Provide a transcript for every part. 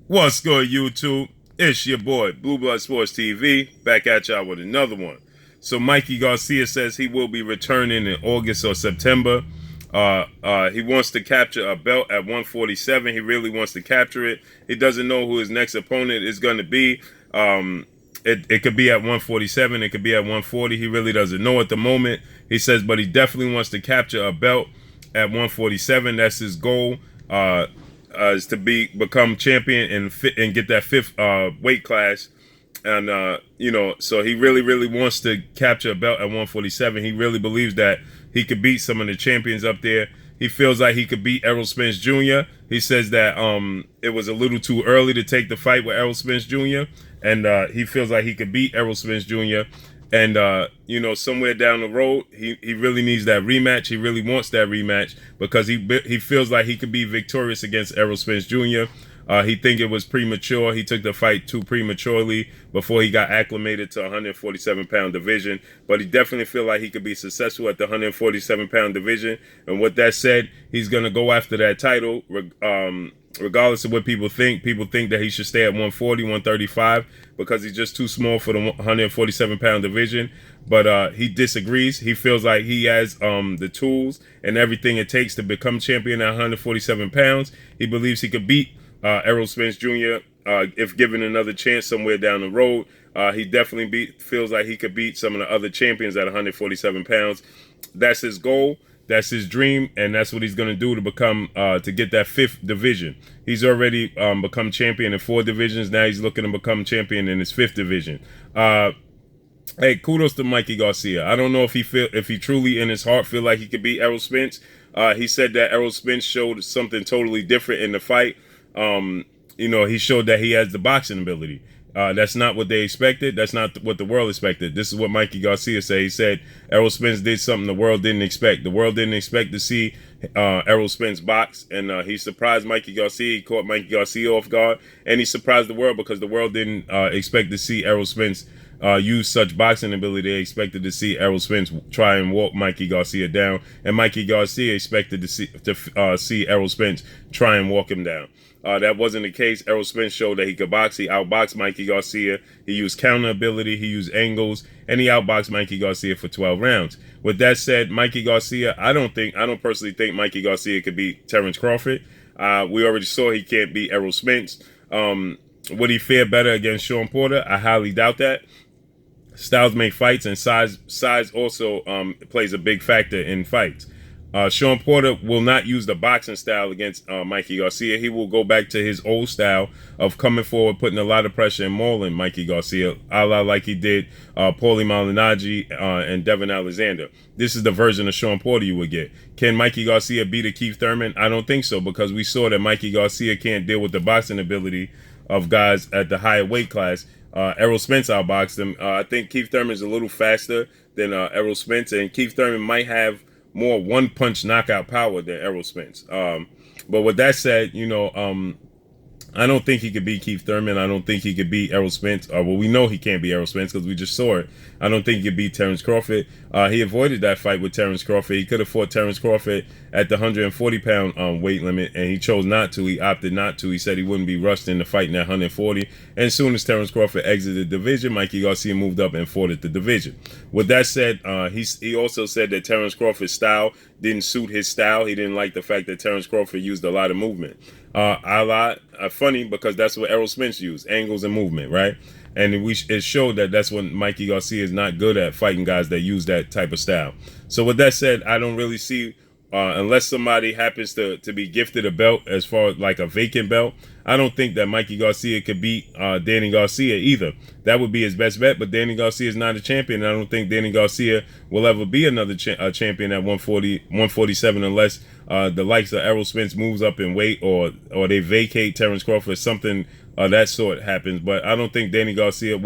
What's good, YouTube? It's your boy, Blue Blood Sports TV, back at y'all with another one. So Mikey Garcia says he will be returning in August or September. He wants to capture a belt at 147. He really wants to capture it. He doesn't know who his next opponent is going to be. It could be at 147. It could be at 140. He really doesn't know at the moment. He says, but he definitely wants to capture a belt at 147. That's his goal. Is to become champion and get that fifth weight class, and so he really wants to capture a belt at 147. He really believes that he could beat some of the champions up there. He feels like he could beat Errol Spence Jr. He says that it was a little too early to take the fight with Errol Spence Jr. and he feels like he could beat Errol Spence Jr. And somewhere down the road, he really needs that rematch. He really wants that rematch because he feels like he could be victorious against Errol Spence Jr. He think it was premature. He took the fight too prematurely before he got acclimated to 147-pound division. But he definitely feel like he could be successful at the 147-pound division. And with that said, he's gonna go after that title. Regardless of what people think that he should stay at 140, 135 because he's just too small for the 147-pound division. But he disagrees. He feels like he has the tools and everything it takes to become champion at 147 pounds. He believes he could beat Errol Spence Jr. If given another chance somewhere down the road. He definitely feels like he could beat some of the other champions at 147 pounds. That's his goal. That's his dream, and that's what he's going to do to become to get that fifth division. He's already become champion in 4 divisions. Now he's looking to become champion in his 5th division. Hey, kudos to Mikey Garcia. I don't know if he truly in his heart feel like he could beat Errol Spence. He said that Errol Spence showed something totally different in the fight. He showed that he has the boxing ability. That's not what they expected. That's not what the world expected. This is what Mikey Garcia said. He said Errol Spence did something the world didn't expect. The world didn't expect to see Errol Spence box, and he surprised Mikey Garcia. He caught Mikey Garcia off guard, and he surprised the world because the world didn't expect to see Errol Spence use such boxing ability. They expected to see Errol Spence try and walk Mikey Garcia down, and Mikey Garcia expected to see Errol Spence try and walk him down. That wasn't the case. Errol Spence showed that he could box. He outboxed Mikey Garcia. He used counter ability. He used angles, and he outboxed Mikey Garcia for 12 rounds. With that said, Mikey Garcia, I don't personally think Mikey Garcia could beat Terrence Crawford. We already saw he can't beat Errol Spence. Would he fare better against Sean Porter? I highly doubt that. Styles make fights, and size also plays a big factor in fights. Sean Porter will not use the boxing style against Mikey Garcia. He will go back to his old style of coming forward, putting a lot of pressure and mauling Mikey Garcia, a la like he did Paulie Malignaggi and Devin Alexander. This is the version of Sean Porter you would get. Can Mikey Garcia beat a Keith Thurman? I don't think so, because we saw that Mikey Garcia can't deal with the boxing ability of guys at the higher weight class. Errol Spence outboxed him. I think Keith Thurman is a little faster than Errol Spence, and Keith Thurman might have more one-punch knockout power than Errol Spence. But with that said, I don't think he could beat Keith Thurman. I don't think he could beat Errol Spence. We know he can't beat Errol Spence because we just saw it. I don't think he could beat Terrence Crawford. He avoided that fight with Terrence Crawford. He could have fought Terrence Crawford at the 140-pound weight limit, and he chose not to. He opted not to. He said he wouldn't be rushed into fighting at 140. And as soon as Terrence Crawford exited the division, Mikey Garcia moved up and fought at the division. With that said, he also said that Terrence Crawford's style didn't suit his style. He didn't like the fact that Terrence Crawford used a lot of movement. Funny because that's what Errol Spence used, angles and movement, right? And it showed that that's what Mikey Garcia is not good at, fighting guys that use that type of style. So with that said, I don't really see, unless somebody happens to be gifted a belt as far as like a vacant belt, I don't think that Mikey Garcia could beat Danny Garcia either. That would be his best bet, but Danny Garcia is not a champion. And I don't think Danny Garcia will ever be another champion at 140, 147 unless the likes of Errol Spence moves up in weight or they vacate Terrence Crawford, something of that sort happens. But I don't think Danny Garcia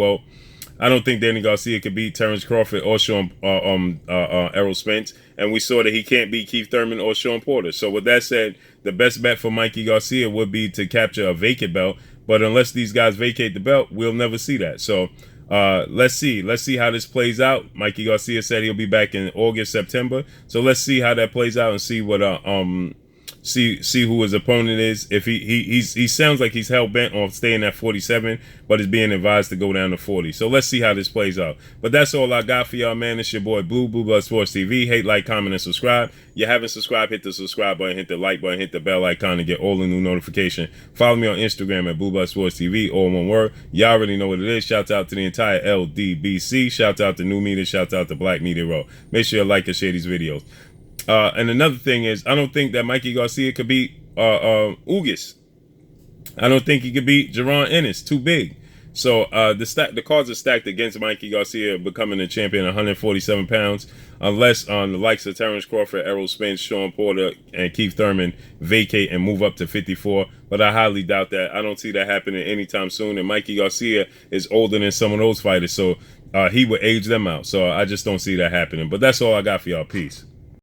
could beat Terrence Crawford or Errol Spence, and we saw that he can't beat Keith Thurman or Sean Porter. So with that said, the best bet for Mikey Garcia would be to capture a vacant belt. But unless these guys vacate the belt, we'll never see that. So let's see how this plays out. Mikey Garcia said he'll be back in August, September. So let's see how that plays out and see what See who his opponent is. If he sounds like he's hell bent on staying at 47, but is being advised to go down to 40. So let's see how this plays out. But that's all I got for y'all, man. It's your boy Blue Blood Sports TV. Hate, like, comment, and subscribe. You haven't subscribed, hit the subscribe button, hit the like button, hit the bell icon to get all the new notification. Follow me on Instagram at Blue Blood Sports TV, all one word. Y'all already know what it is. Shout out to the entire LDBC. Shout out to New Media. Shout out to Black Media Row. Make sure you like and share these videos. And another thing is, I don't think that Mikey Garcia could beat Ugas. I don't think he could beat Jaron Ennis. Too big. So the cards are stacked against Mikey Garcia becoming the champion at 147 pounds, unless the likes of Terrence Crawford, Errol Spence, Sean Porter, and Keith Thurman vacate and move up to 54. But I highly doubt that. I don't see that happening anytime soon. And Mikey Garcia is older than some of those fighters, so he would age them out. So I just don't see that happening. But that's all I got for y'all. Peace.